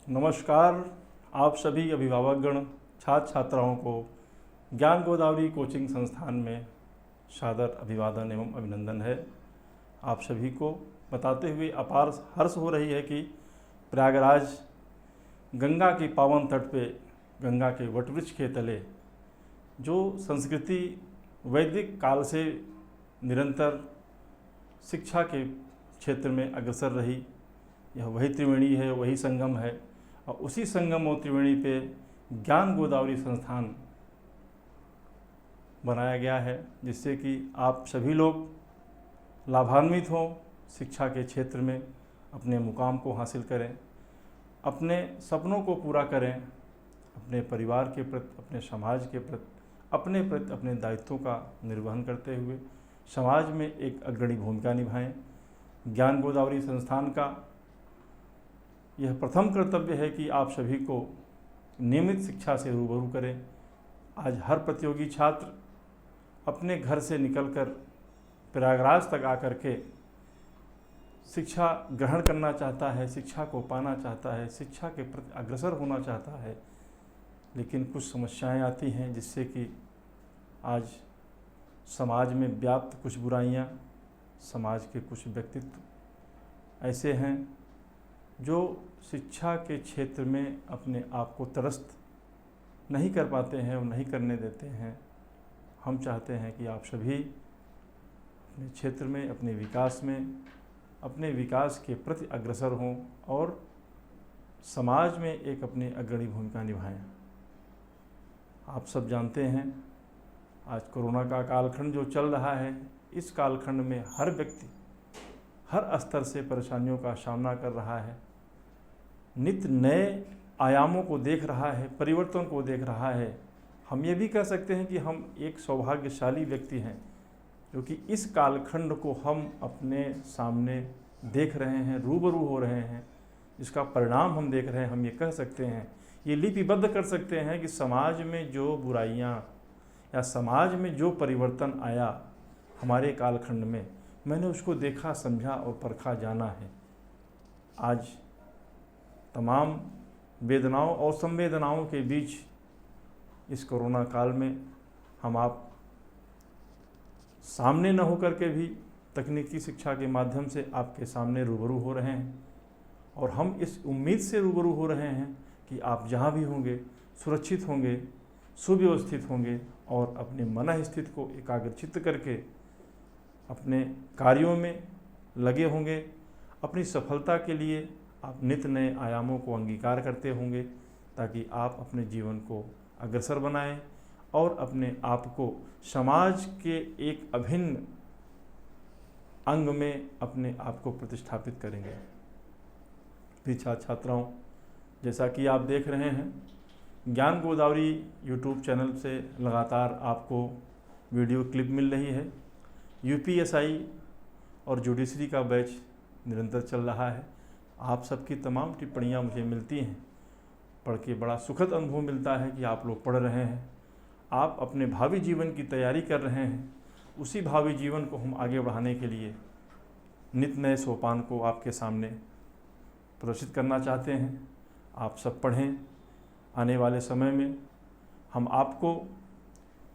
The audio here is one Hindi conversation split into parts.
नमस्कार। आप सभी अभिभावकगण, छात्र छात्राओं को ज्ञान गोदावरी कोचिंग संस्थान में सादर अभिवादन एवं अभिनंदन है। आप सभी को बताते हुए अपार हर्ष हो रही है कि प्रयागराज गंगा के पावन तट पे, गंगा के वटवृक्ष के तले जो संस्कृति वैदिक काल से निरंतर शिक्षा के क्षेत्र में अग्रसर रही, यह वही त्रिवेणी है, वही संगम है और उसी संगम और त्रिवेणी पे ज्ञान गोदावरी संस्थान बनाया गया है, जिससे कि आप सभी लोग लाभान्वित हों, शिक्षा के क्षेत्र में अपने मुकाम को हासिल करें, अपने सपनों को पूरा करें, अपने परिवार के प्रति, अपने समाज के प्रति, अपने दायित्वों का निर्वहन करते हुए समाज में एक अग्रणी भूमिका निभाएं। ज्ञान गोदावरी संस्थान का यह प्रथम कर्तव्य है कि आप सभी को नियमित शिक्षा से रूबरू करें। आज हर प्रतियोगी छात्र अपने घर से निकलकर प्रयागराज तक आकर के शिक्षा ग्रहण करना चाहता है, शिक्षा को पाना चाहता है, शिक्षा के प्रति अग्रसर होना चाहता है, लेकिन कुछ समस्याएं आती हैं जिससे कि आज समाज में व्याप्त कुछ बुराइयां, समाज के कुछ व्यक्तित्व ऐसे हैं जो शिक्षा के क्षेत्र में अपने आप को त्रस्त नहीं कर पाते हैं और नहीं करने देते हैं। हम चाहते हैं कि आप सभी अपने क्षेत्र में, अपने विकास में, अपने विकास के प्रति अग्रसर हों और समाज में एक अपनी अग्रणी भूमिका निभाएं। आप सब जानते हैं आज कोरोना का कालखंड जो चल रहा है, इस कालखंड में हर व्यक्ति हर स्तर से परेशानियों का सामना कर रहा है, नित्य नए आयामों को देख रहा है, परिवर्तन को देख रहा है। हम ये भी कह सकते हैं कि हम एक सौभाग्यशाली व्यक्ति हैं जो कि इस कालखंड को हम अपने सामने देख रहे हैं, रूबरू हो रहे हैं, इसका परिणाम हम देख रहे हैं। हम ये कह सकते हैं, ये लिपिबद्ध कर सकते हैं कि समाज में जो बुराइयां या समाज में जो परिवर्तन आया हमारे कालखंड में, मैंने उसको देखा, समझा और परखा, जाना है। आज तमाम वेदनाओं और संवेदनाओं के बीच इस कोरोना काल में हम आप सामने न होकर के भी तकनीकी शिक्षा के माध्यम से आपके सामने रूबरू हो रहे हैं और हम इस उम्मीद से रूबरू हो रहे हैं कि आप जहाँ भी होंगे सुरक्षित होंगे, सुव्यवस्थित होंगे और अपने मन स्थिति को एकाग्रचित्त करके अपने कार्यों में लगे होंगे। अपनी सफलता के लिए आप नित्य नए आयामों को अंगीकार करते होंगे ताकि आप अपने जीवन को अग्रसर बनाएं और अपने आप को समाज के एक अभिन्न अंग में अपने आप को प्रतिष्ठापित करेंगे। प्रिय छात्र छात्राओं, जैसा कि आप देख रहे हैं, ज्ञान गोदावरी यूट्यूब चैनल से लगातार आपको वीडियो क्लिप मिल रही है। यूपीएसआई और जुडिशरी का बैच निरंतर चल रहा है। आप सबकी तमाम टिप्पणियां मुझे मिलती हैं, पढ़ के बड़ा सुखद अनुभव मिलता है कि आप लोग पढ़ रहे हैं, आप अपने भावी जीवन की तैयारी कर रहे हैं। उसी भावी जीवन को हम आगे बढ़ाने के लिए नित्य नए सोपान को आपके सामने प्रदर्शित करना चाहते हैं। आप सब पढ़ें। आने वाले समय में हम आपको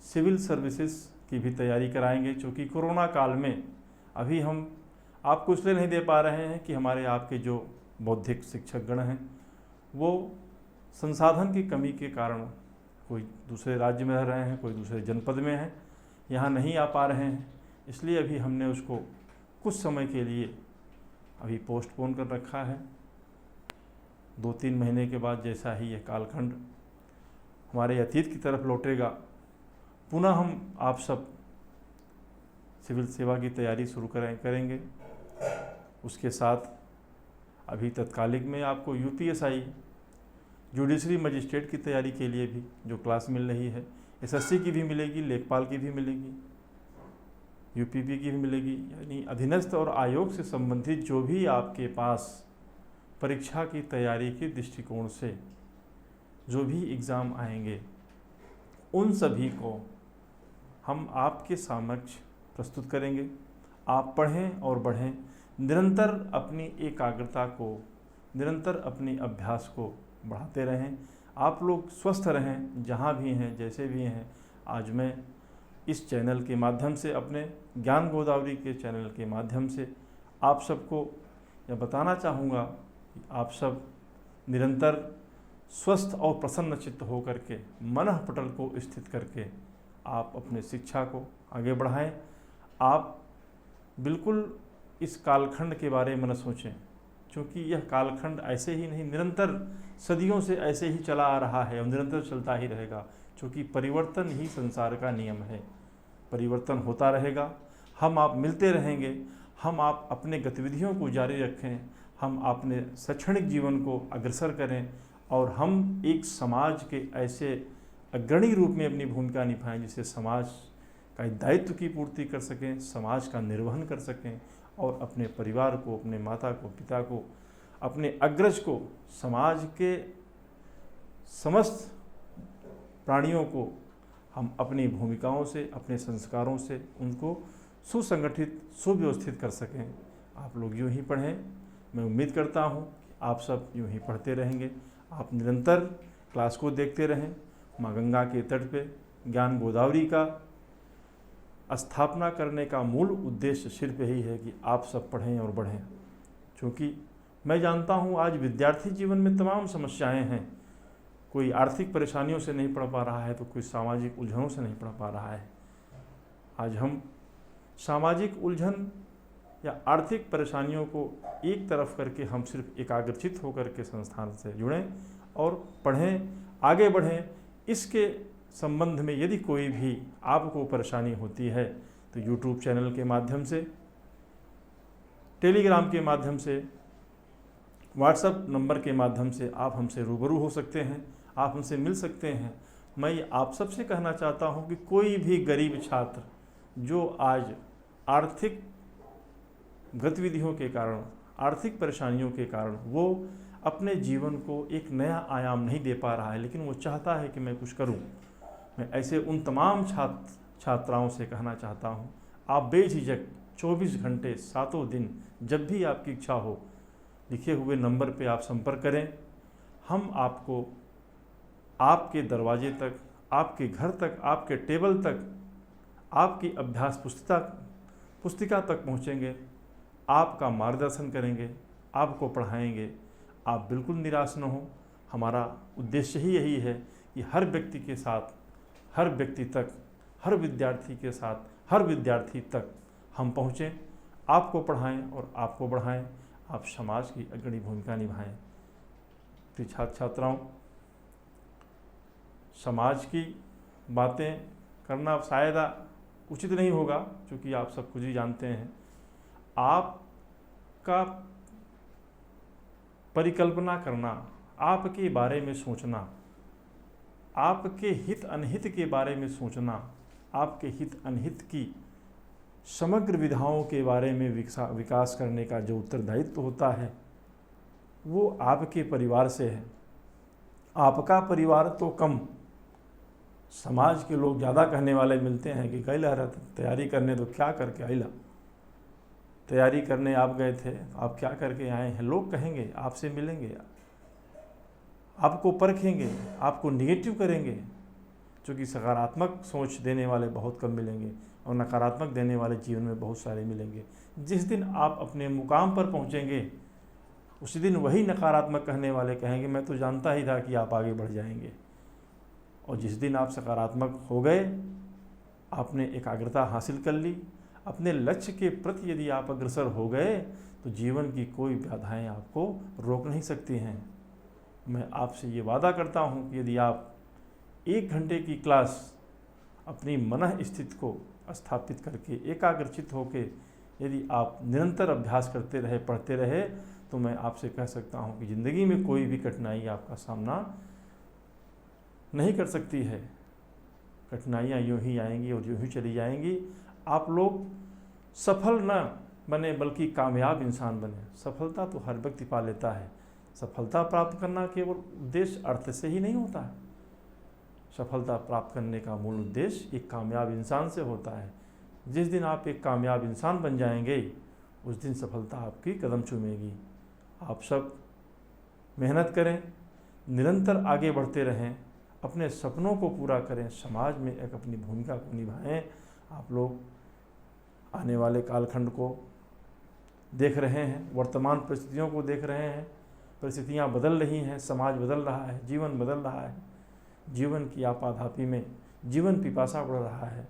सिविल सर्विसेज की भी तैयारी कराएंगे, क्योंकि कोरोना काल में अभी हम आपको इसलिए नहीं दे पा रहे हैं कि हमारे आपके जो बौद्धिक शिक्षक गण हैं वो संसाधन की कमी के कारण कोई दूसरे राज्य में रह रहे हैं, कोई दूसरे जनपद में हैं, यहाँ नहीं आ पा रहे हैं। इसलिए अभी हमने उसको कुछ समय के लिए अभी पोस्टपोन कर रखा है। 2-3 महीने के बाद जैसा ही यह कालखंड हमारे अतीत की तरफ लौटेगा, पुनः हम आप सब सिविल सेवा की तैयारी शुरू करेंगे। उसके साथ अभी तत्कालिक में आपको यूपीएसआई जुडिशरी मजिस्ट्रेट की तैयारी के लिए भी जो क्लास मिल रही है, एसएससी की भी मिलेगी, लेखपाल की भी मिलेगी, यूपीपी की भी मिलेगी। यानी अधीनस्थ और आयोग से संबंधित जो भी आपके पास परीक्षा की तैयारी के दृष्टिकोण से जो भी एग्ज़ाम आएंगे, उन सभी को हम आपके समक्ष प्रस्तुत करेंगे। आप पढ़ें और बढ़ें, निरंतर अपनी एकाग्रता को निरंतर अपनी अभ्यास को बढ़ाते रहें। आप लोग स्वस्थ रहें, जहाँ भी हैं, जैसे भी हैं। आज मैं इस चैनल के माध्यम से, अपने ज्ञान गोदावरी के चैनल के माध्यम से आप सबको यह बताना चाहूँगा कि आप सब निरंतर स्वस्थ और प्रसन्न चित्त हो करके, मन पटल को स्थित करके आप अपने शिक्षा को आगे बढ़ाएं। आप बिल्कुल इस कालखंड के बारे में न सोचें, क्योंकि यह कालखंड ऐसे ही नहीं, निरंतर सदियों से ऐसे ही चला आ रहा है और निरंतर चलता ही रहेगा, क्योंकि परिवर्तन ही संसार का नियम है। परिवर्तन होता रहेगा, हम आप मिलते रहेंगे, हम आप अपने गतिविधियों को जारी रखें, हम अपने शैक्षणिक जीवन को अग्रसर करें और हम एक समाज के ऐसे अग्रणी रूप में अपनी भूमिका निभाएं जिससे समाज का दायित्व की पूर्ति कर सकें, समाज का निर्वहन कर सकें और अपने परिवार को, अपने माता को, पिता को, अपने अग्रज को, समाज के समस्त प्राणियों को हम अपनी भूमिकाओं से, अपने संस्कारों से उनको सुसंगठित, सुव्यवस्थित कर सकें। आप लोग यूँ ही पढ़ें। मैं उम्मीद करता हूँ कि आप सब यूँ ही पढ़ते रहेंगे। आप निरंतर क्लास को देखते रहें। माँ गंगा के तट पे ज्ञान गोदावरी का स्थापना करने का मूल उद्देश्य सिर्फ यही है कि आप सब पढ़ें और बढ़ें, क्योंकि मैं जानता हूँ आज विद्यार्थी जीवन में तमाम समस्याएं हैं। कोई आर्थिक परेशानियों से नहीं पढ़ पा रहा है तो कोई सामाजिक उलझनों से नहीं पढ़ पा रहा है। आज हम सामाजिक उलझन या आर्थिक परेशानियों को एक तरफ करके हम सिर्फ एकाग्रचित होकर के संस्थान से जुड़ें और पढ़ें, आगे बढ़ें। इसके संबंध में यदि कोई भी आपको परेशानी होती है तो यूट्यूब चैनल के माध्यम से, टेलीग्राम के माध्यम से, व्हाट्सएप नंबर के माध्यम से आप हमसे रूबरू हो सकते हैं, आप हमसे मिल सकते हैं। मैं आप सबसे कहना चाहता हूं कि कोई भी गरीब छात्र जो आज आर्थिक गतिविधियों के कारण, आर्थिक परेशानियों के कारण वो अपने जीवन को एक नया आयाम नहीं दे पा रहा है, लेकिन वो चाहता है कि मैं कुछ करूं, मैं ऐसे उन तमाम छात्राओं से कहना चाहता हूं, आप बेझिझक 24 घंटे 7 दिन जब भी आपकी इच्छा हो, लिखे हुए नंबर पे आप संपर्क करें। हम आपको आपके दरवाजे तक, आपके घर तक, आपके टेबल तक, आपकी अभ्यास पुस्तिका तक पहुँचेंगे, आपका मार्गदर्शन करेंगे, आपको पढ़ाएंगे। आप बिल्कुल निराश न हो। हमारा उद्देश्य ही यही है कि हर व्यक्ति के साथ, हर व्यक्ति तक, हर विद्यार्थी के साथ, हर विद्यार्थी तक हम पहुँचें, आपको पढ़ाएं और आपको बढ़ाएं, आप समाज की अग्रणी भूमिका निभाएं। तो छात्र छात्राओं, समाज की बातें करना शायद उचित नहीं होगा, क्योंकि आप सब कुछ ही जानते हैं। आपका परिकल्पना करना, आपके बारे में सोचना, आपके हित अनहित के बारे में सोचना, आपके हित अनहित की समग्र विधाओं के बारे में विकास करने का जो उत्तरदायित्व होता है वो आपके परिवार से है। आपका परिवार तो कम, समाज के लोग ज़्यादा कहने वाले मिलते हैं कि कैला तैयारी करने तो क्या करके आइला, तैयारी करने आप गए थे, आप क्या करके आए हैं। लोग कहेंगे, आपसे मिलेंगे, आपको परखेंगे, आपको निगेटिव करेंगे, क्योंकि सकारात्मक सोच देने वाले बहुत कम मिलेंगे और नकारात्मक देने वाले जीवन में बहुत सारे मिलेंगे। जिस दिन आप अपने मुकाम पर पहुंचेंगे उसी दिन वही नकारात्मक कहने वाले कहेंगे मैं तो जानता ही था कि आप आगे बढ़ जाएंगे। और जिस दिन आप सकारात्मक हो गए, आपने एकाग्रता हासिल कर ली, अपने लक्ष्य के प्रति यदि आप अग्रसर हो गए तो जीवन की कोई बाधाएं आपको रोक नहीं सकती हैं। मैं आपसे ये वादा करता हूँ कि यदि आप 1 घंटे की क्लास अपनी मन स्थिति को स्थापित करके एकाग्रचित होकर यदि आप निरंतर अभ्यास करते रहे, पढ़ते रहे, तो मैं आपसे कह सकता हूँ कि ज़िंदगी में कोई भी कठिनाई आपका सामना नहीं कर सकती है। कठिनाइयाँ यूँ ही आएंगी और यूँ ही चली जाएंगी। आप लोग सफल न बने बल्कि कामयाब इंसान बने। सफलता तो हर व्यक्ति पा लेता है। सफलता प्राप्त करना केवल उद्देश्य अर्थ से ही नहीं होता है। सफलता प्राप्त करने का मूल उद्देश्य एक कामयाब इंसान से होता है। जिस दिन आप एक कामयाब इंसान बन जाएंगे उस दिन सफलता आपकी कदम चूमेगी। आप सब मेहनत करें, निरंतर आगे बढ़ते रहें, अपने सपनों को पूरा करें, समाज में एक अपनी भूमिका को निभाएं। आप लोग आने वाले कालखंड को देख रहे हैं, वर्तमान परिस्थितियों को देख रहे हैं। परिस्थितियां बदल रही हैं, समाज बदल रहा है, जीवन बदल रहा है, जीवन की आपाधापी में जीवन पिपासा बढ़ रहा है।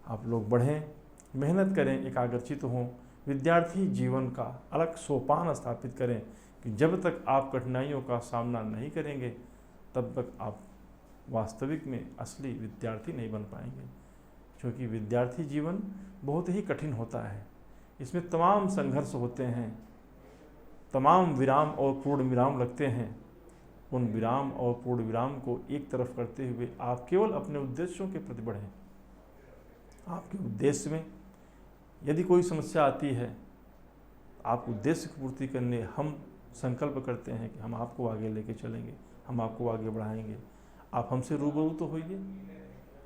आप लोग बढ़ें, मेहनत करें, एकाग्रचित हों, विद्यार्थी जीवन का अलग सोपान स्थापित करें कि जब तक आप कठिनाइयों का सामना नहीं करेंगे तब तक आप वास्तविक में असली विद्यार्थी नहीं बन पाएंगे। क्योंकि विद्यार्थी जीवन बहुत ही कठिन होता है, इसमें तमाम संघर्ष होते हैं, तमाम विराम और पूर्ण विराम लगते हैं। उन विराम और पूर्ण विराम को एक तरफ करते हुए आप केवल अपने उद्देश्यों के प्रति बढ़ें। आपके उद्देश्य में यदि कोई समस्या आती है, आप उद्देश्य की पूर्ति करने हम संकल्प करते हैं कि हम आपको आगे लेके चलेंगे, हम आपको आगे बढ़ाएंगे। आप हमसे रूबरू तो होइए,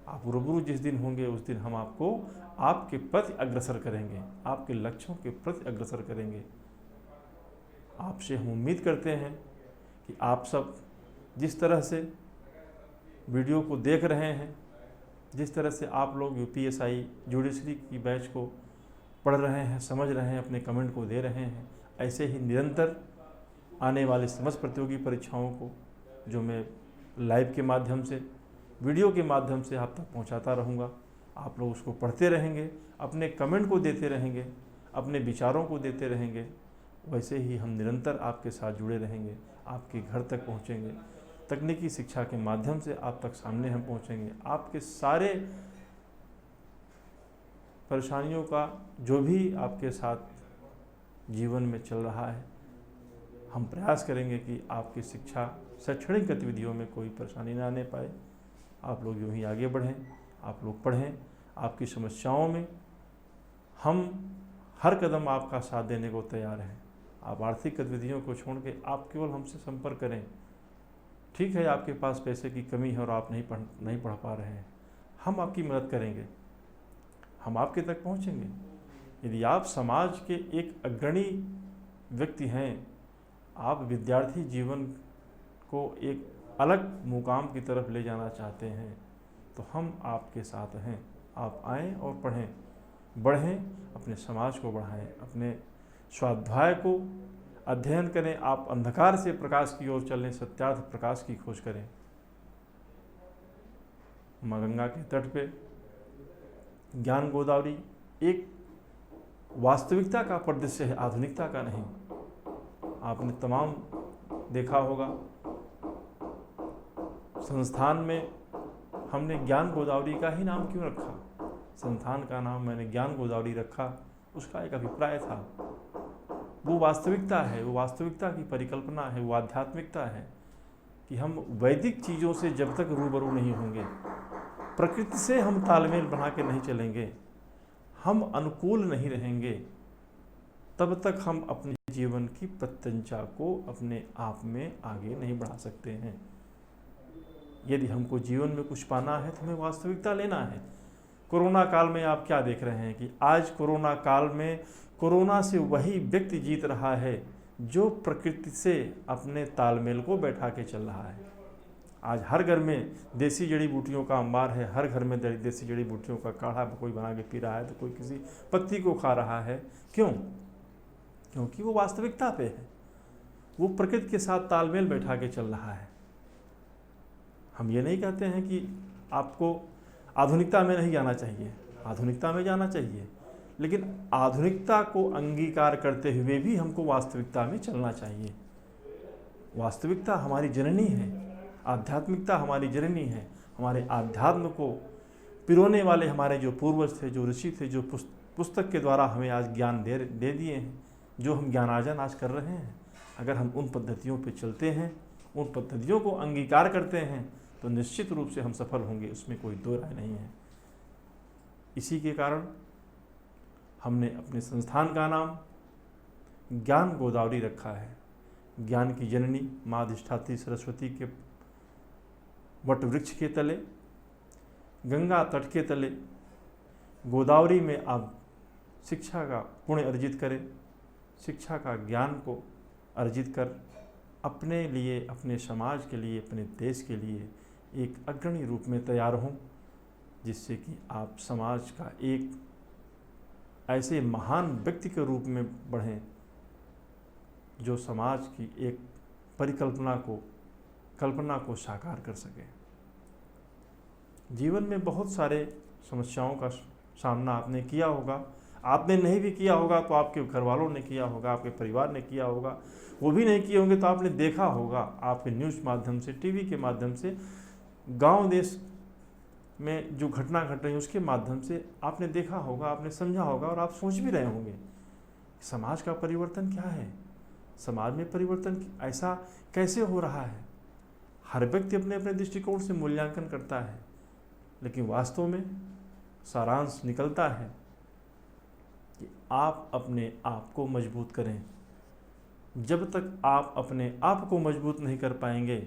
आप रूबरू जिस दिन होंगे उस दिन हम आपको आपके प्रति अग्रसर करेंगे, आपके लक्ष्यों के प्रति अग्रसर करेंगे। आपसे हम उम्मीद करते हैं कि आप सब जिस तरह से वीडियो को देख रहे हैं, जिस तरह से आप लोग यूपीएसआई जुडिशरी की बैच को पढ़ रहे हैं, समझ रहे हैं, अपने कमेंट को दे रहे हैं, ऐसे ही निरंतर आने वाले समस्त प्रतियोगी परीक्षाओं को जो मैं लाइव के माध्यम से, वीडियो के माध्यम से आप तक पहुंचाता रहूंगा। आप लोग उसको पढ़ते रहेंगे, अपने कमेंट को देते रहेंगे, अपने विचारों को देते रहेंगे। वैसे ही हम निरंतर आपके साथ जुड़े रहेंगे, आपके घर तक पहुंचेंगे, तकनीकी शिक्षा के माध्यम से आप तक सामने हम पहुंचेंगे। आपके सारे परेशानियों का जो भी आपके साथ जीवन में चल रहा है, हम प्रयास करेंगे कि आपकी शिक्षा शैक्षणिक गतिविधियों में कोई परेशानी ना आने पाए। आप लोग यूँ ही आगे बढ़ें, आप लोग पढ़ें, आपकी समस्याओं में हम हर कदम आपका साथ देने को तैयार हैं। आप आर्थिक गतिविधियों को छोड़ के आप केवल हमसे संपर्क करें। ठीक है, आपके पास पैसे की कमी है और आप नहीं पढ़ पा रहे हैं, हम आपकी मदद करेंगे, हम आपके तक पहुंचेंगे। यदि आप समाज के एक अग्रणी व्यक्ति हैं, आप विद्यार्थी जीवन को एक अलग मुकाम की तरफ ले जाना चाहते हैं, तो हम आपके साथ हैं। आप आएँ और पढ़ें, बढ़ें, अपने समाज को बढ़ाएं, अपने स्वाध्याय को अध्ययन करें। आप अंधकार से प्रकाश की ओर चलें, सत्यार्थ प्रकाश की खोज करें। माँ गंगा के तट पे ज्ञान गोदावरी एक वास्तविकता का परिदृश्य है, आधुनिकता का नहीं। आपने तमाम देखा होगा, संस्थान में हमने ज्ञान गोदावरी का ही नाम क्यों रखा? संस्थान का नाम मैंने ज्ञान गोदावरी रखा, उसका एक अभिप्राय था। वो वास्तविकता है, वो वास्तविकता की परिकल्पना है, वो आध्यात्मिकता है कि हम वैदिक चीज़ों से जब तक रूबरू नहीं होंगे, प्रकृति से हम तालमेल बना के नहीं चलेंगे, हम अनुकूल नहीं रहेंगे, तब तक हम अपने जीवन की प्रत्यंचा को अपने आप में आगे नहीं बढ़ा सकते हैं। यदि हमको जीवन में कुछ पाना है तो हमें वास्तविकता लेना है। कोरोना काल में आप क्या देख रहे हैं कि आज कोरोना काल में कोरोना से वही व्यक्ति जीत रहा है जो प्रकृति से अपने तालमेल को बैठा के चल रहा है। आज हर घर में देसी जड़ी बूटियों का अंबार है, हर घर में देसी जड़ी बूटियों का काढ़ा कोई बना के पी रहा है, तो कोई किसी पत्ती को खा रहा है। क्यों? क्योंकि वो वास्तविकता पे है, वो प्रकृति के साथ तालमेल बैठा के चल रहा है। हम ये नहीं कहते हैं कि आपको आधुनिकता में नहीं जाना चाहिए, आधुनिकता में जाना चाहिए, लेकिन आधुनिकता को अंगीकार करते हुए भी हमको वास्तविकता में चलना चाहिए। वास्तविकता हमारी जननी है, आध्यात्मिकता हमारी जननी है। हमारे आध्यात्म को पिरोने वाले हमारे जो पूर्वज थे, जो ऋषि थे, जो पुस्तक के द्वारा हमें आज ज्ञान दे दिए हैं, जो हम ज्ञानार्जन आज कर रहे हैं, अगर हम उन पद्धतियों पे चलते हैं, उन पद्धतियों को अंगीकार करते हैं, तो निश्चित रूप से हम सफल होंगे, उसमें कोई दो राय नहीं है। इसी के कारण हमने अपने संस्थान का नाम ज्ञान गोदावरी रखा है। ज्ञान की जननी माँ अधिष्ठात्री सरस्वती के वट वृक्ष के तले, गंगा तट के तले, गोदावरी में आप शिक्षा का पुण्य अर्जित करें, शिक्षा का ज्ञान को अर्जित कर अपने लिए, अपने समाज के लिए, अपने देश के लिए एक अग्रणी रूप में तैयार हों, जिससे कि आप समाज का एक ऐसे महान व्यक्ति के रूप में बढ़ें जो समाज की एक कल्पना को साकार कर सके। जीवन में बहुत सारे समस्याओं का सामना आपने किया होगा, आपने नहीं भी किया होगा तो आपके घर वालों ने किया होगा, आपके परिवार ने किया होगा, वो भी नहीं किए होंगे तो आपने देखा होगा, आपके न्यूज़ माध्यम से, टीवी के माध्यम से, गांव देश में जो घटना घट रही है उसके माध्यम से आपने देखा होगा, आपने समझा होगा और आप सोच भी रहे होंगे समाज का परिवर्तन क्या है, समाज में परिवर्तन ऐसा कैसे हो रहा है। हर व्यक्ति अपने अपने दृष्टिकोण से मूल्यांकन करता है, लेकिन वास्तव में सारांश निकलता है कि आप अपने आप को मजबूत करें। जब तक आप अपने आप को मजबूत नहीं कर पाएंगे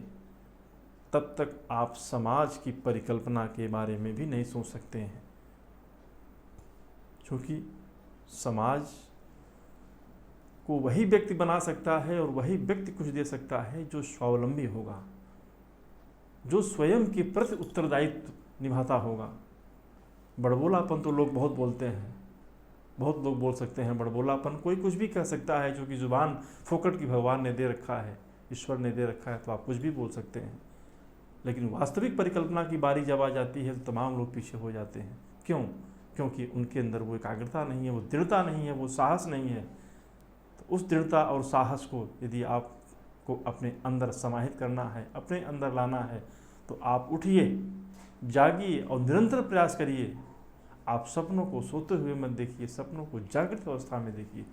तब तक आप समाज की परिकल्पना के बारे में भी नहीं सोच सकते हैं, क्योंकि समाज को वही व्यक्ति बना सकता है और वही व्यक्ति कुछ दे सकता है जो स्वावलंबी होगा, जो स्वयं के प्रति उत्तरदायित्व निभाता होगा। बड़बोलापन तो लोग बहुत बोलते हैं, बहुत लोग बोल सकते हैं बड़बोलापन, कोई कुछ भी कह सकता है, क्योंकि जुबान फोकट की भगवान ने दे रखा है, ईश्वर ने दे रखा है, तो आप कुछ भी बोल सकते हैं। लेकिन वास्तविक परिकल्पना की बारी जब आ जाती है तो तमाम लोग पीछे हो जाते हैं। क्यों? क्योंकि उनके अंदर वो एकाग्रता नहीं है, वो दृढ़ता नहीं है, वो साहस नहीं है। तो उस दृढ़ता और साहस को यदि आपको अपने अंदर समाहित करना है, अपने अंदर लाना है, तो आप उठिए, जागिए और निरंतर प्रयास करिए। आप सपनों को सोते हुए मत देखिए, सपनों को जागृत अवस्था में देखिए।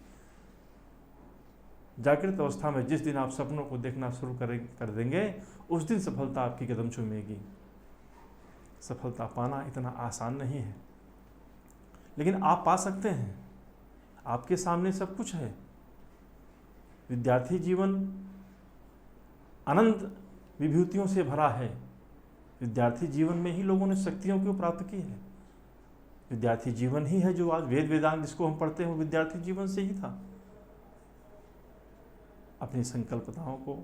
जागृत अवस्था में जिस दिन आप सपनों को देखना शुरू कर देंगे उस दिन सफलता आपकी कदम चूमेगी। सफलता पाना इतना आसान नहीं है, लेकिन आप पा सकते हैं। आपके सामने सब कुछ है। विद्यार्थी जीवन अनंत विभूतियों से भरा है। विद्यार्थी जीवन में ही लोगों ने शक्तियों को प्राप्त की है। विद्यार्थी जीवन ही है जो आज वेद वेदांत जिसको हम पढ़ते हैं वो विद्यार्थी जीवन से ही था। अपनी संकल्पनाओं को,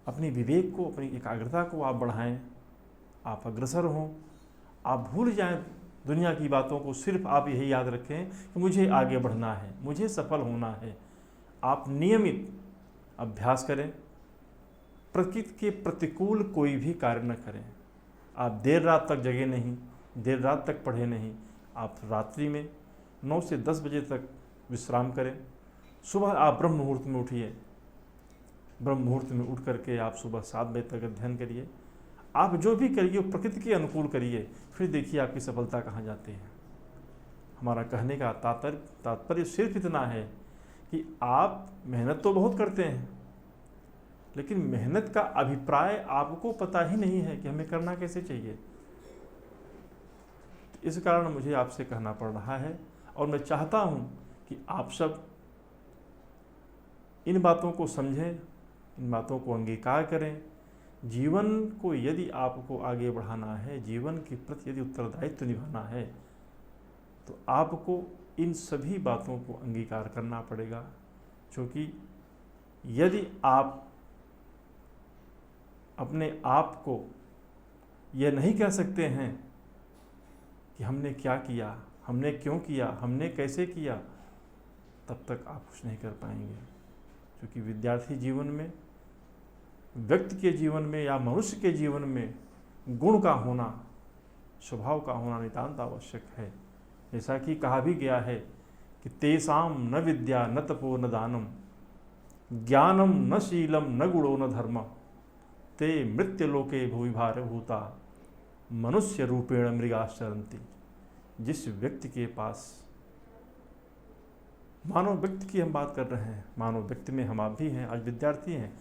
अपनी विवेक को, अपनी एकाग्रता को आप बढ़ाएं, आप अग्रसर हों, आप भूल जाएं दुनिया की बातों को, सिर्फ आप यही याद रखें कि मुझे आगे बढ़ना है, मुझे सफल होना है। आप नियमित अभ्यास करें, प्रकृति के प्रतिकूल कोई भी कार्य न करें। आप देर रात तक जगे नहीं, देर रात तक पढ़े नहीं, आप रात्रि में 9 से 10 बजे तक विश्राम करें। सुबह आप ब्रह्म मुहूर्त में उठिए, ब्रह्म मुहूर्त में उठ करके आप सुबह 7 बजे तक अध्ययन करिए। आप जो भी करिए प्रकृति के अनुकूल करिए, फिर देखिए आपकी सफलता कहाँ जाती है। हमारा कहने का तात्पर्य सिर्फ इतना है कि आप मेहनत तो बहुत करते हैं, लेकिन मेहनत का अभिप्राय आपको पता ही नहीं है कि हमें करना कैसे चाहिए। इस कारण मुझे आपसे कहना पड़ रहा है और मैं चाहता हूँ कि आप सब इन बातों को समझें, इन बातों को अंगीकार करें। जीवन को यदि आपको आगे बढ़ाना है, जीवन के प्रति यदि उत्तरदायित्व निभाना है, तो आपको इन सभी बातों को अंगीकार करना पड़ेगा। क्योंकि यदि आप अपने आप को यह नहीं कह सकते हैं कि हमने क्या किया, हमने क्यों किया, हमने कैसे किया, तब तक आप कुछ नहीं कर पाएंगे। क्योंकि विद्यार्थी जीवन में, व्यक्ति के जीवन में या मनुष्य के जीवन में गुण का होना, स्वभाव का होना नितांत आवश्यक है। जैसा कि कहा भी गया है कि तेषाम न विद्या न तपो न दानम, ज्ञानम न शीलम न गुणो न धर्म, ते मृत्युलोके भुविभार भूता मनुष्य रूपेण मृगाश्चरन्ति। जिस व्यक्ति के पास, मानव व्यक्ति की हम बात कर रहे हैं, मानव व्यक्ति में हम आप भी हैं, आज विद्यार्थी हैं,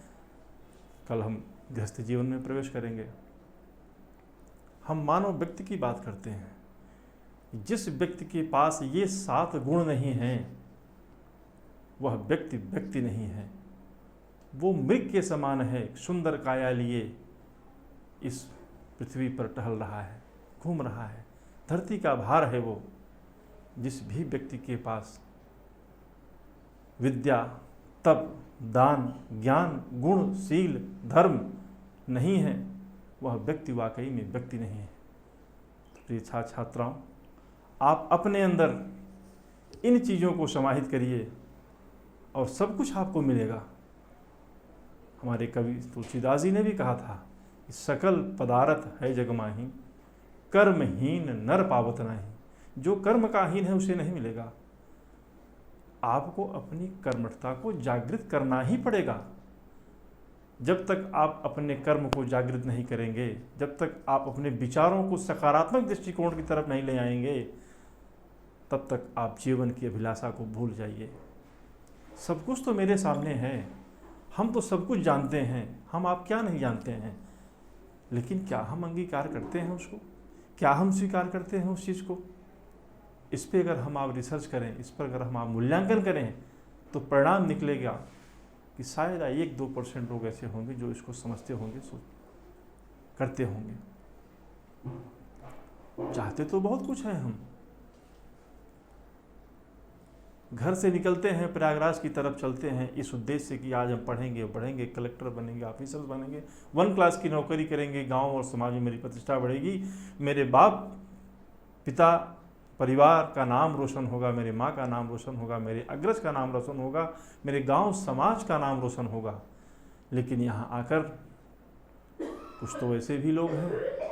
कल हम गृहस्थ जीवन में प्रवेश करेंगे। हम मानव व्यक्ति की बात करते हैं। जिस व्यक्ति के पास ये 7 गुण नहीं हैं, वह व्यक्ति व्यक्ति नहीं है, वो मृग के समान है। सुंदर काया लिए इस पृथ्वी पर टहल रहा है, घूम रहा है, धरती का भार है वो। जिस भी व्यक्ति के पास विद्या, तप, दान, ज्ञान, गुण, शील, धर्म नहीं है, वह व्यक्ति वाकई में व्यक्ति नहीं है। प्रिय छात्र छात्राओं, आप अपने अंदर इन चीज़ों को समाहित करिए और सब कुछ आपको मिलेगा। हमारे कवि तुलसीदास जी ने भी कहा था कि सकल पदार्थ है जग माही, कर्महीन नर पावत नहीं। जो कर्म का हीन है उसे नहीं मिलेगा। आपको अपनी कर्मठता को जागृत करना ही पड़ेगा। जब तक आप अपने कर्म को जागृत नहीं करेंगे, जब तक आप अपने विचारों को सकारात्मक दृष्टिकोण की तरफ नहीं ले आएंगे, तब तक आप जीवन की अभिलाषा को भूल जाइए। सब कुछ तो मेरे सामने है, हम तो सब कुछ जानते हैं, हम आप क्या नहीं जानते हैं, लेकिन क्या हम अंगीकार करते हैं उसको? क्या हम स्वीकार करते हैं उस चीज़ को? इस पर अगर हम आप रिसर्च करें, इस पर अगर हम आप मूल्यांकन करें, तो परिणाम निकलेगा कि शायद 1-2% लोग ऐसे होंगे जो इसको समझते होंगे, करते होंगे। चाहते तो बहुत कुछ है हम। घर से निकलते हैं, प्रयागराज की तरफ चलते हैं इस उद्देश्य से कि आज हम पढ़ेंगे, बढ़ेंगे, कलेक्टर बनेंगे, ऑफिसर बनेंगे, 1 क्लास की नौकरी करेंगे, गांव और समाज में मेरी प्रतिष्ठा बढ़ेगी, मेरे बाप पिता परिवार का नाम रोशन होगा, मेरे माँ का नाम रोशन होगा, मेरे अग्रज का नाम रोशन होगा, मेरे गांव समाज का नाम रोशन होगा। लेकिन यहाँ आकर कुछ तो ऐसे भी लोग हैं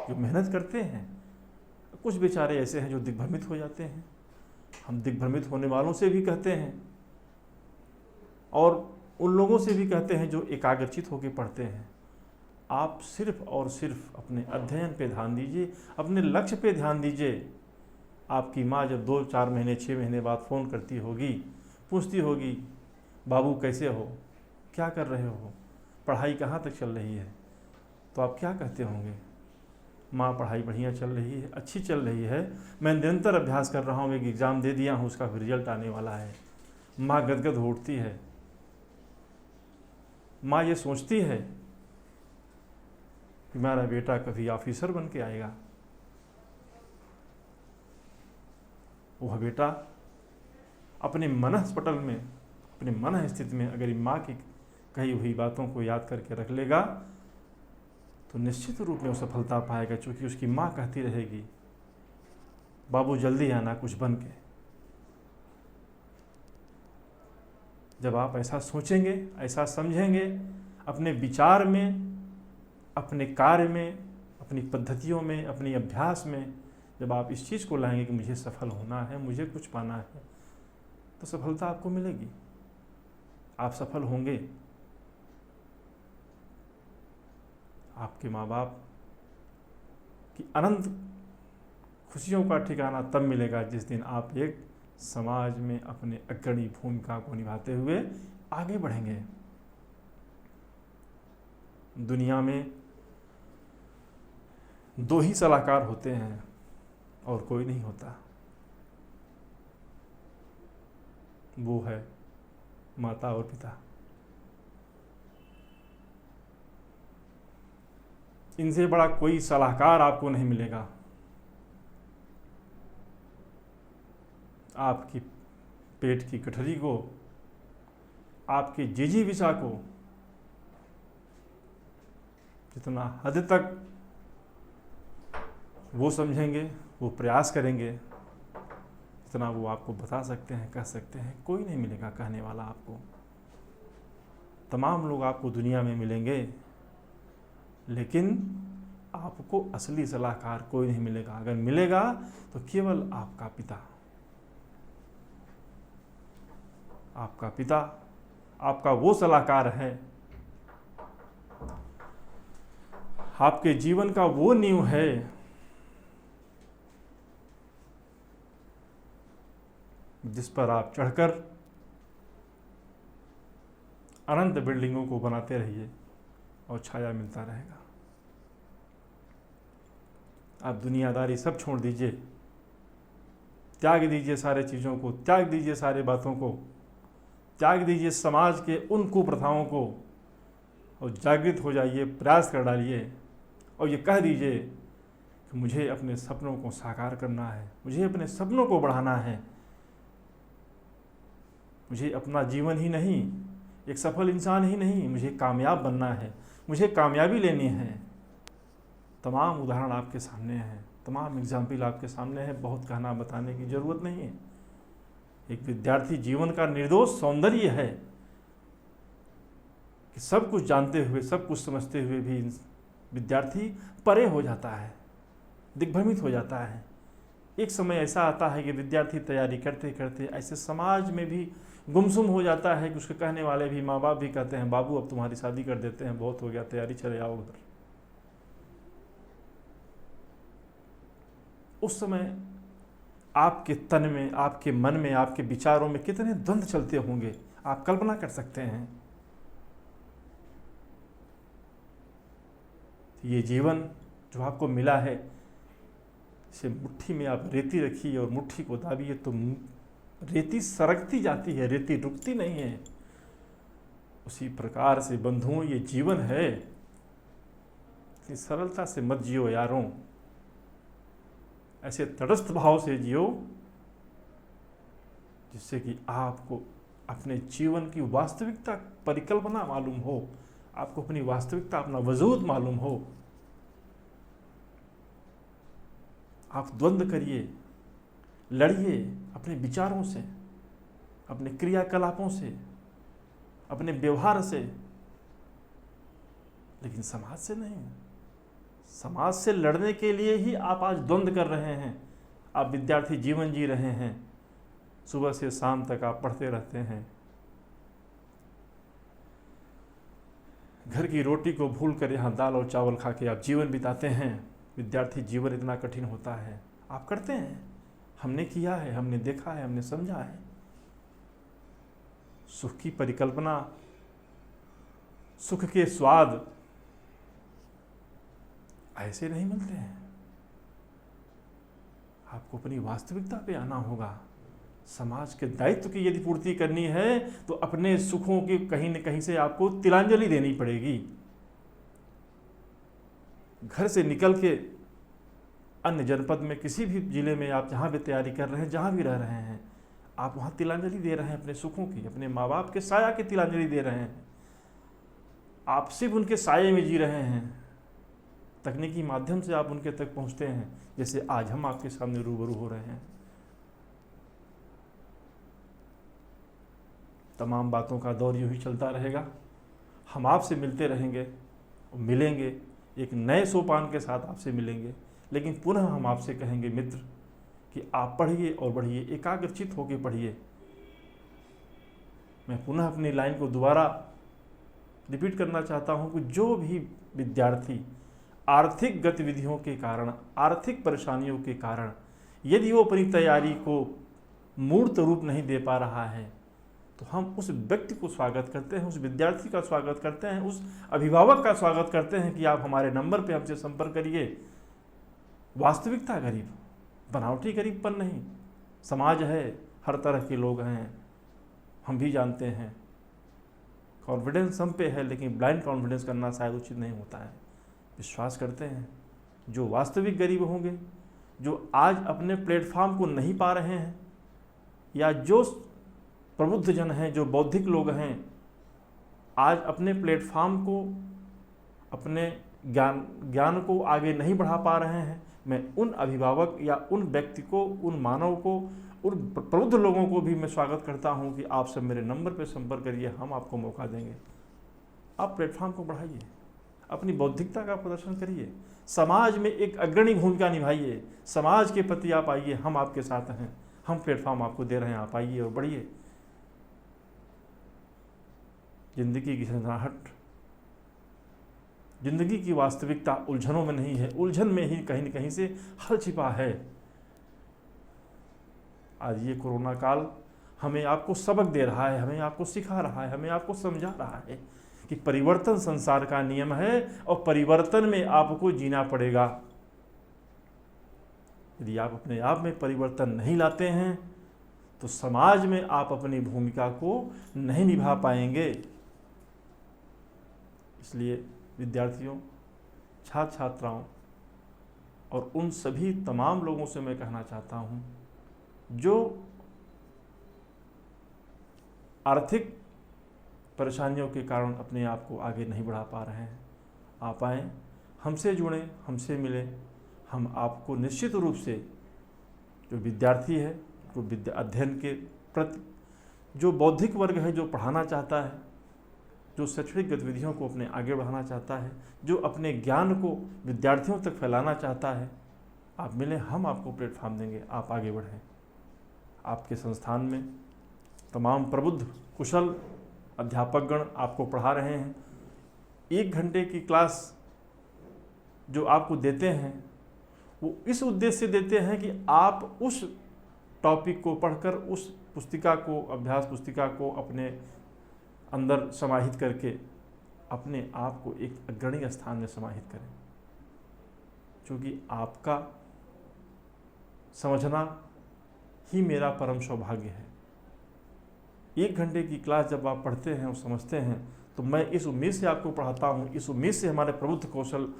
जो मेहनत करते हैं, कुछ बेचारे ऐसे हैं जो दिग्भ्रमित हो जाते हैं। हम दिग्भ्रमित होने वालों से भी कहते हैं और उन लोगों से भी कहते हैं जो एकाग्रचित होकर पढ़ते हैं। आप सिर्फ और सिर्फ अपने अध्ययन पे ध्यान दीजिए, अपने लक्ष्य पे ध्यान दीजिए। आपकी माँ जब 2-4 महीने 6 महीने बाद फ़ोन करती होगी, पूछती होगी, बाबू कैसे हो, क्या कर रहे हो, पढ़ाई कहाँ तक चल रही है, तो आप क्या कहते होंगे? माँ पढ़ाई बढ़िया चल रही है, अच्छी चल रही है, मैं निरंतर अभ्यास कर रहा हूँ, एक एग्ज़ाम दे दिया हूँ, उसका रिजल्ट आने वाला है। माँ गदगद हो उठती है। माँ ये सोचती है कि मेरा बेटा कभी ऑफिसर बन के आएगा। वह बेटा अपने मनःपटल में, अपने मन स्थिति में अगर माँ की कही हुई बातों को याद करके रख लेगा तो निश्चित रूप में वो सफलता पाएगा, क्योंकि उसकी माँ कहती रहेगी, बाबू जल्दी आना कुछ बन के। जब आप ऐसा सोचेंगे, ऐसा समझेंगे, अपने विचार में, अपने कार्य में, अपनी पद्धतियों में, अपने अभ्यास में जब आप इस चीज़ को लाएंगे कि मुझे सफल होना है, मुझे कुछ पाना है, तो सफलता आपको मिलेगी, आप सफल होंगे। आपके माँ बाप की अनंत खुशियों का ठिकाना तब मिलेगा जिस दिन आप एक समाज में अपने अग्रणी भूमिका को निभाते हुए आगे बढ़ेंगे। दुनिया में 2 ही सलाहकार होते हैं और कोई नहीं होता, वो है माता और पिता। इनसे बड़ा कोई सलाहकार आपको नहीं मिलेगा। आपकी पेट की गठरी को, आपके जिजीविषा को जितना हद तक वो समझेंगे, वो प्रयास करेंगे, जितना वो आपको बता सकते हैं, कह सकते हैं, कोई नहीं मिलेगा कहने वाला आपको। तमाम लोग आपको दुनिया में मिलेंगे, लेकिन आपको असली सलाहकार कोई नहीं मिलेगा। अगर मिलेगा तो केवल आपका पिता। आपका पिता आपका वो सलाहकार है, आपके जीवन का वो नींव है जिस पर आप चढ़कर अनंत बिल्डिंगों को बनाते रहिए और छाया मिलता रहेगा। आप दुनियादारी सब छोड़ दीजिए, त्याग दीजिए सारे चीज़ों को, त्याग दीजिए सारे बातों को, त्याग दीजिए समाज के उन कुप्रथाओं को और जागृत हो जाइए, प्रयास कर डालिए और ये कह दीजिए कि मुझे अपने सपनों को साकार करना है, मुझे अपने सपनों को बढ़ाना है, मुझे अपना जीवन ही नहीं एक सफल इंसान ही नहीं, मुझे कामयाब बनना है, मुझे कामयाबी लेनी है। तमाम उदाहरण आपके सामने हैं, तमाम एग्जाम्पल आपके सामने है, बहुत कहना बताने की ज़रूरत नहीं है। एक विद्यार्थी जीवन का निर्दोष सौंदर्य है कि सब कुछ जानते हुए, सब कुछ समझते हुए भी विद्यार्थी परे हो जाता है, दिग्भ्रमित हो जाता है। एक समय ऐसा आता है कि विद्यार्थी तैयारी करते करते ऐसे समाज में भी गुमसुम हो जाता है कि उसके कहने वाले भी, माँ बाप भी कहते हैं, बाबू अब तुम्हारी शादी कर देते हैं, बहुत हो गया, तैयारी, चले आओ घर। उस समय आपके तन में, आपके मन में, आपके विचारों में कितने द्वंद्व चलते होंगे, आप कल्पना कर सकते हैं। ये जीवन जो आपको मिला है, इसे मुट्ठी में आप रेती रखिए और मुट्ठी को दाबिए तो रेती सरकती जाती है, रेती रुकती नहीं है। उसी प्रकार से बंधुओं, ये जीवन है, इतनी सरलता से मत जियो यारों, ऐसे तटस्थ भाव से जियो जिससे कि आपको अपने जीवन की वास्तविकता परिकल्पना मालूम हो, आपको अपनी वास्तविकता, अपना वजूद मालूम हो। आप द्वंद्व करिए, लड़िए अपने विचारों से, अपने क्रियाकलापों से, अपने व्यवहार से, लेकिन समाज से नहीं। समाज से लड़ने के लिए ही आप आज द्वंद्व कर रहे हैं। आप विद्यार्थी जीवन जी रहे हैं, सुबह से शाम तक आप पढ़ते रहते हैं, घर की रोटी को भूल कर यहाँ दाल और चावल खा के आप जीवन बिताते हैं। विद्यार्थी जीवन इतना कठिन होता है, आप करते हैं, हमने किया है, हमने देखा है, हमने समझा है। सुख की परिकल्पना, सुख के स्वाद ऐसे नहीं मिलते हैं। आपको अपनी वास्तविकता पे आना होगा। समाज के दायित्व की यदि पूर्ति करनी है तो अपने सुखों की कहीं न कहीं से आपको तिलांजलि देनी पड़ेगी। घर से निकल के अन्य जनपद में, किसी भी जिले में आप जहाँ भी तैयारी कर रहे हैं, जहाँ भी रह रहे हैं, आप वहाँ तिलांजलि दे रहे हैं अपने सुखों की, अपने माँ बाप के साया की तिलांजलि दे रहे हैं। आप सिर्फ उनके साये में जी रहे हैं। तकनीकी माध्यम से आप उनके तक पहुँचते हैं, जैसे आज हम आपके सामने रूबरू हो रहे हैं। तमाम बातों का दौर यूँ ही चलता रहेगा। हम आपसे मिलते रहेंगे, मिलेंगे, एक नए सोपान के साथ आपसे मिलेंगे। लेकिन पुनः हम आपसे कहेंगे मित्र कि आप पढ़िए और बढ़िए, एकाग्रचित होकर पढ़िए। मैं पुनः अपनी लाइन को दोबारा रिपीट करना चाहता हूं कि जो भी विद्यार्थी आर्थिक गतिविधियों के कारण, आर्थिक परेशानियों के कारण यदि वो अपनी तैयारी को मूर्त रूप नहीं दे पा रहा है, तो हम उस व्यक्ति को स्वागत करते हैं, उस विद्यार्थी का स्वागत करते हैं, उस अभिभावक का स्वागत करते हैं कि आप हमारे नंबर पे हमसे संपर्क करिए। वास्तविकता गरीब, बनावटी गरीबपन नहीं। समाज है, हर तरह के लोग हैं, हम भी जानते हैं। कॉन्फिडेंस हम पे है, लेकिन ब्लाइंड कॉन्फिडेंस करना शायद उचित नहीं होता है। विश्वास करते हैं जो वास्तविक गरीब होंगे, जो आज अपने प्लेटफॉर्म को नहीं पा रहे हैं, या जो प्रबुद्ध जन हैं, जो बौद्धिक लोग हैं, आज अपने प्लेटफॉर्म को, अपने ज्ञान को आगे नहीं बढ़ा पा रहे हैं, मैं उन अभिभावक या उन व्यक्ति को, उन मानव को, उन प्रबुद्ध लोगों को भी मैं स्वागत करता हूं कि आप सब मेरे नंबर पर संपर्क करिए, हम आपको मौका देंगे। आप प्लेटफॉर्म को बढ़ाइए, अपनी बौद्धिकता का प्रदर्शन करिए, समाज में एक अग्रणी भूमिका निभाइए, समाज के प्रति आप आइए, हम आपके साथ हैं, हम प्लेटफॉर्म आपको दे रहे हैं, आप आइए और बढ़िए। जिंदगी की झंझनाहट, जिंदगी की वास्तविकता उलझनों में नहीं है, उलझन में ही कहीं न कहीं से हल छिपा है। आज ये कोरोना काल हमें आपको सबक दे रहा है, हमें आपको सिखा रहा है, हमें आपको समझा रहा है कि परिवर्तन संसार का नियम है और परिवर्तन में आपको जीना पड़ेगा। यदि आप अपने आप में परिवर्तन नहीं लाते हैं तो समाज में आप अपनी भूमिका को नहीं निभा पाएंगे। इसलिए विद्यार्थियों, छात्र छात्राओं और उन सभी तमाम लोगों से मैं कहना चाहता हूँ जो आर्थिक परेशानियों के कारण अपने आप को आगे नहीं बढ़ा पा रहे हैं, आप आएँ, हमसे जुड़ें, हमसे मिलें। हम आपको निश्चित रूप से, जो विद्यार्थी है, जो अध्ययन के प्रति, जो बौद्धिक वर्ग है, जो पढ़ाना चाहता है, जो शैक्षणिक गतिविधियों को अपने आगे बढ़ाना चाहता है, जो अपने ज्ञान को विद्यार्थियों तक फैलाना चाहता है, आप मिलें, हम आपको प्लेटफॉर्म देंगे, आप आगे बढ़ें। आपके संस्थान में तमाम प्रबुद्ध कुशल अध्यापकगण आपको पढ़ा रहे हैं। 1 घंटे की क्लास जो आपको देते हैं वो इस उद्देश्य से देते हैं कि आप उस टॉपिक को पढ़कर उस पुस्तिका को, अभ्यास पुस्तिका को अपने अंदर समाहित करके अपने आप को एक अग्रणी स्थान में समाहित करें, क्योंकि आपका समझना ही मेरा परम सौभाग्य है। 1 घंटे की क्लास जब आप पढ़ते हैं और समझते हैं तो मैं इस उम्मीद से आपको पढ़ाता हूँ, इस उम्मीद से हमारे प्रबुद्ध कौशल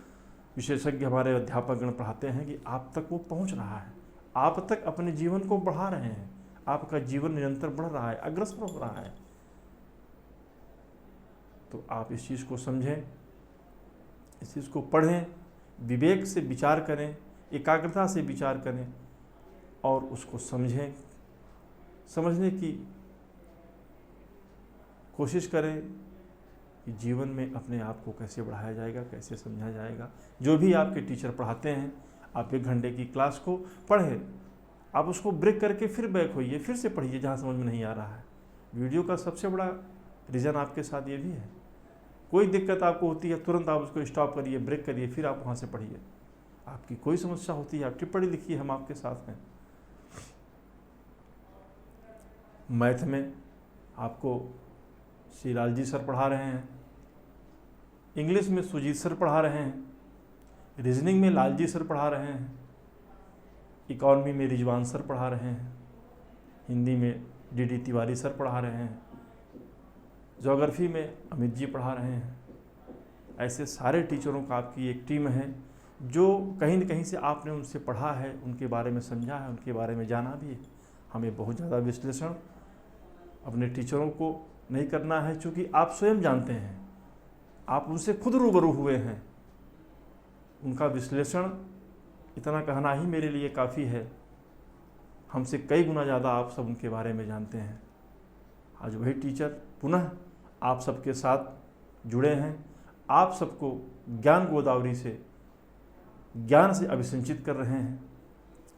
विशेषज्ञ हमारे अध्यापकगण पढ़ाते हैं कि आप तक वो पहुँच रहा है, आप तक अपने जीवन को बढ़ा रहे हैं, आपका जीवन निरंतर बढ़ रहा है, अग्रसर हो रहा है। तो आप इस चीज़ को समझें, इस चीज़ को पढ़ें, विवेक से विचार करें, एकाग्रता से विचार करें और उसको समझें। समझने की कोशिश करें कि जीवन में अपने आप को कैसे बढ़ाया जाएगा, कैसे समझा जाएगा। जो भी आपके टीचर पढ़ाते हैं, आप 1 घंटे की क्लास को पढ़ें, आप उसको ब्रेक करके फिर बैक होइए, फिर से पढ़िए जहाँ समझ में नहीं आ रहा है। वीडियो का सबसे बड़ा रीज़न आपके साथ ये भी है। कोई दिक्कत आपको होती है, तुरंत आप उसको स्टॉप करिए, ब्रेक करिए, फिर आप वहाँ से पढ़िए। आपकी कोई समस्या होती है, आप टिप्पणी लिखिए, हम आपके साथ हैं। मैथ में आपको श्री लालजी सर पढ़ा रहे हैं, इंग्लिश में सुजीत सर पढ़ा रहे हैं, रीजनिंग में लालजी सर पढ़ा रहे हैं, इकॉनमी में रिजवान सर पढ़ा रहे हैं, हिंदी में डी तिवारी सर पढ़ा रहे हैं, ज्योग्राफी में अमित जी पढ़ा रहे हैं। ऐसे सारे टीचरों का आपकी एक टीम है जो कहीं न कहीं से आपने उनसे पढ़ा है, उनके बारे में समझा है, उनके बारे में जाना भी है। हमें बहुत ज़्यादा विश्लेषण अपने टीचरों को नहीं करना है, क्योंकि आप स्वयं जानते हैं, आप उनसे खुद रूबरू हुए हैं। उनका विश्लेषण इतना कहना ही मेरे लिए काफ़ी है। हमसे कई गुना ज़्यादा आप सब उनके बारे में जानते हैं। आज वही टीचर पुनः आप सबके साथ जुड़े हैं, आप सबको ज्ञान गोदावरी से, ज्ञान से अभिसिंचित कर रहे हैं।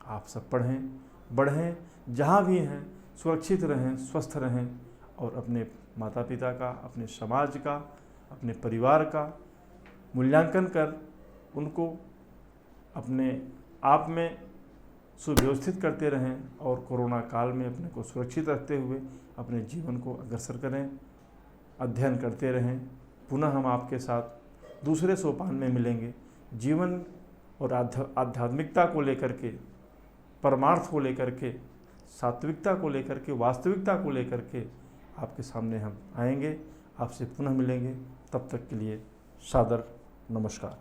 आप सब पढ़ें, बढ़ें, जहाँ भी हैं सुरक्षित रहें, स्वस्थ रहें और अपने माता पिता का, अपने समाज का, अपने परिवार का मूल्यांकन कर उनको अपने आप में सुव्यवस्थित करते रहें और कोरोना काल में अपने को सुरक्षित रखते हुए अपने जीवन को अग्रसर करें, अध्ययन करते रहें। पुनः हम आपके साथ दूसरे सोपान में मिलेंगे। जीवन और आध्यात्मिकता को लेकर के, परमार्थ को लेकर के, सात्विकता को लेकर के, वास्तविकता को लेकर के आपके सामने हम आएंगे, आपसे पुनः मिलेंगे। तब तक के लिए सादर नमस्कार।